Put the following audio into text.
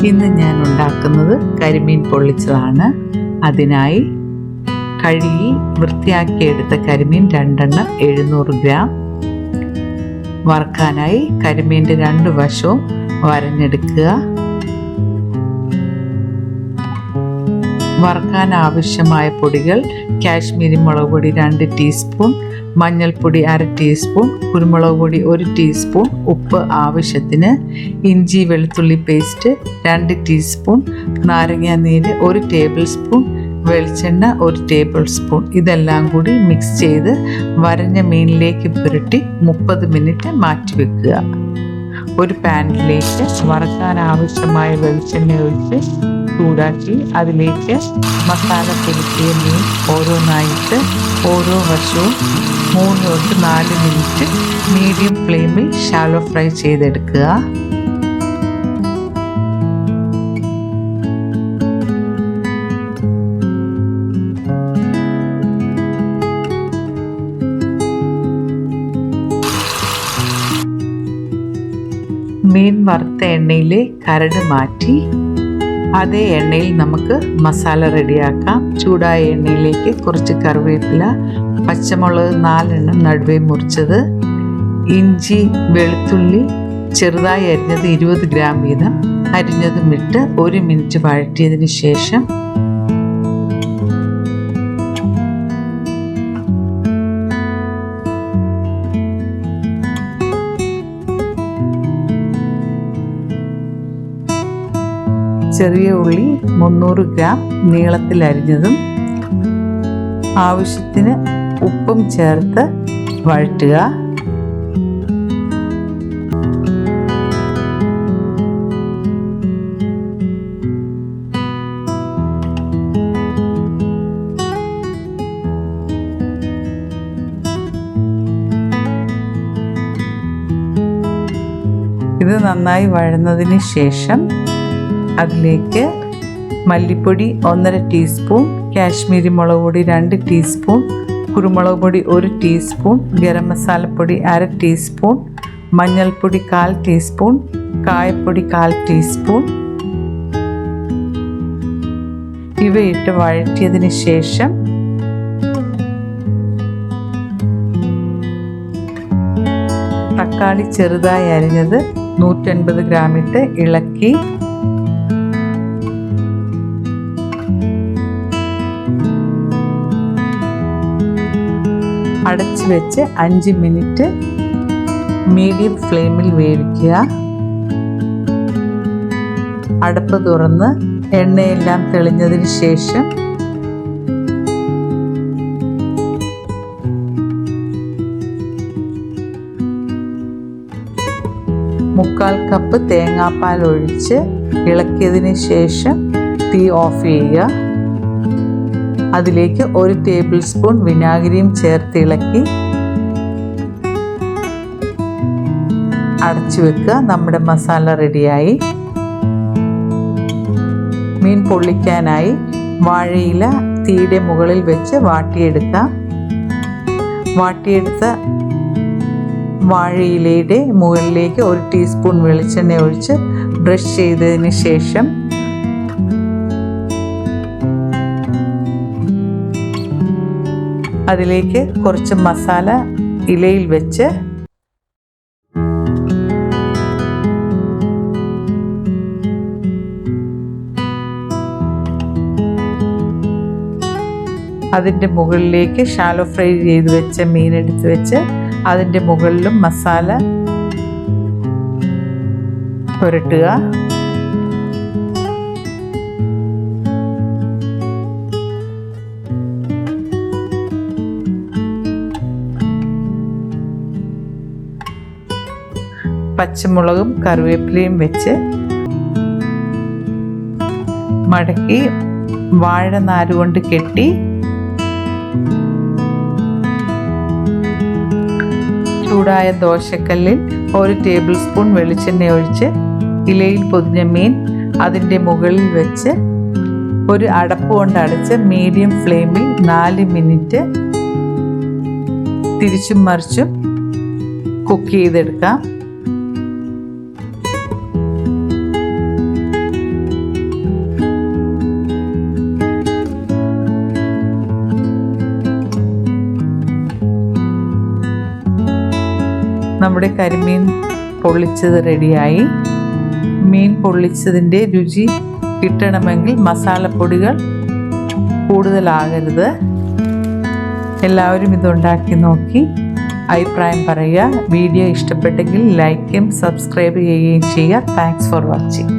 ഇന്ന് ഞാൻ ഉണ്ടാക്കുന്നത് കരിമീൻ പൊള്ളിച്ചതാണ്. അതിനായി കഴുകി വൃത്തിയാക്കിയെടുത്ത കരിമീൻ 2 എണ്ണം 700 ഗ്രാം. വറുക്കാനായി കരിമീൻ്റെ 2 വശവും വരഞ്ഞെടുക്കുക. വറുക്കാൻ ആവശ്യമായ പൊടികൾ: കാശ്മീരി മുളക് പൊടി 2 ടീസ്പൂൺ, മഞ്ഞൾപ്പൊടി 1/2 ടീസ്പൂൺ, കുരുമുളക് പൊടി 1 ടീസ്പൂൺ, ഉപ്പ് ആവശ്യത്തിന്, ഇഞ്ചി വെളുത്തുള്ളി പേസ്റ്റ് 2 ടീസ്പൂൺ, നാരങ്ങാനീര് 1 ടേബിൾ സ്പൂൺ, വെളിച്ചെണ്ണ 1 ടേബിൾ സ്പൂൺ. ഇതെല്ലാം കൂടി മിക്സ് ചെയ്ത് വരഞ്ഞ മീനിലേക്ക് പുരട്ടി 30 മിനിറ്റ് മാറ്റിവെക്കുക. ഒരു പാനിലേക്ക് വറുക്കാൻ ആവശ്യമായ വെളിച്ചെണ്ണ ഒഴിച്ച് ചൂടാക്കി അതിലേക്ക് മസാല പുരട്ടിയ മീൻ ഓരോന്നായിട്ട് ഓരോ വശവും 3 തൊട്ട് 4 മിനിറ്റ് മീഡിയം ഫ്ലെയിമിൽ ഷാലോ ഫ്രൈ ചെയ്തെടുക്കുക. മീൻ വറുത്ത എണ്ണയിലെ കരട് മാറ്റി അതേ എണ്ണയിൽ നമുക്ക് മസാല റെഡിയാക്കാം. ചൂടായ എണ്ണയിലേക്ക് കുറച്ച് കറിവേപ്പില, പച്ചമുളക് 4 എണ്ണം നടുവേ മുറിച്ചത്, ഇഞ്ചി വെളുത്തുള്ളി ചെറുതായി അരിഞ്ഞത് 20 ഗ്രാം വീതം അരിഞ്ഞതും ഇട്ട് 1 മിനിറ്റ് വഴറ്റിയതിന് ശേഷം ചെറിയ ഉള്ളി 300 ഗ്രാം നീളത്തിൽ അരിഞ്ഞതും ആവശ്യത്തിന് ഉപ്പും ചേർത്ത് വഴറ്റുക. ഇത് നന്നായി വഴന്നതിന് ശേഷം അതിലേക്ക് മല്ലിപ്പൊടി 1/2 ടീസ്പൂൺ, കാശ്മീരി മുളക് പൊടി 2 ടീസ്പൂൺ, കുരുമുളക് പൊടി 1 ടീസ്പൂൺ, ഗരം മസാലപ്പൊടി 1/2 ടീസ്പൂൺ, മഞ്ഞൾപ്പൊടി 1/4 ടീസ്പൂൺ, കായപ്പൊടി 1/4 ടീസ്പൂൺ ഇവയിട്ട് വഴറ്റിയതിന് ശേഷം തക്കാളി ചെറുതായി അരിഞ്ഞത് 150 ഗ്രാം ഇട്ട് ഇളക്കി അടച്ചു വെച്ച് 5 മിനിറ്റ് മീഡിയം ഫ്ലെയിമിൽ വേവിക്കുക. അടപ്പ് തുറന്ന് എണ്ണയെല്ലാം തെളിഞ്ഞതിന് ശേഷം മുക്കാൽ കപ്പ് തേങ്ങാപ്പാൽ ഒഴിച്ച് ഇളക്കിയതിന് ശേഷം തീ ഓഫ് ചെയ്യുക. അതിലേക്ക് 1 ടേബിൾ സ്പൂൺ വിനാഗിരിയും ചേർത്ത് ഇളക്കി അടച്ചു വെക്കുക. നമ്മുടെ മസാല റെഡിയായി. മീൻ പൊള്ളിക്കാനായി വാഴയില തീയുടെ മുകളിൽ വെച്ച് വാട്ടിയെടുക്കാം. വാട്ടിയെടുത്ത വാഴയിലയുടെ മുകളിലേക്ക് 1 ടീസ്പൂൺ വെളിച്ചെണ്ണ ഒഴിച്ച് ബ്രഷ് ചെയ്തതിന് ശേഷം അതിലേക്ക് കുറച്ച് മസാല ഇലയിൽ വെച്ച് അതിൻ്റെ മുകളിലേക്ക് ഷാലോ ഫ്രൈ ചെയ്ത് വെച്ച മീൻ എടുത്ത് വെച്ച് അതിൻ്റെ മുകളിലും മസാല പുരട്ടുക. പച്ചമുളകും കറിവേപ്പിലയും വെച്ച് മടക്കി വാഴനാര് കൊണ്ട് കെട്ടി ചൂടായ ദോശക്കല്ലിൽ 1 ടേബിൾ സ്പൂൺ വെളിച്ചെണ്ണ ഒഴിച്ച് ഇലയിൽ പൊതിഞ്ഞ മീൻ അതിൻ്റെ മുകളിൽ വെച്ച് ഒരു അടപ്പ് കൊണ്ട് അടച്ച് മീഡിയം ഫ്ലെയിമിൽ 4 മിനിറ്റ് തിരിച്ചും മറിച്ചും കുക്ക് ചെയ്തെടുക്കാം. നമ്മുടെ കരിമീൻ പൊള്ളിച്ചത് റെഡിയായി. മീൻ പൊള്ളിച്ചതിൻ്റെ രുചി കിട്ടണമെങ്കിൽ മസാലപ്പൊടികൾ കൂടുതലാകരുത്. എല്ലാവരും ഇതുണ്ടാക്കി നോക്കി അഭിപ്രായം പറയുക. വീഡിയോ ഇഷ്ടപ്പെട്ടെങ്കിൽ ലൈക്കും സബ്സ്ക്രൈബ് ചെയ്യുകയും ചെയ്യുക. Thanks for watching.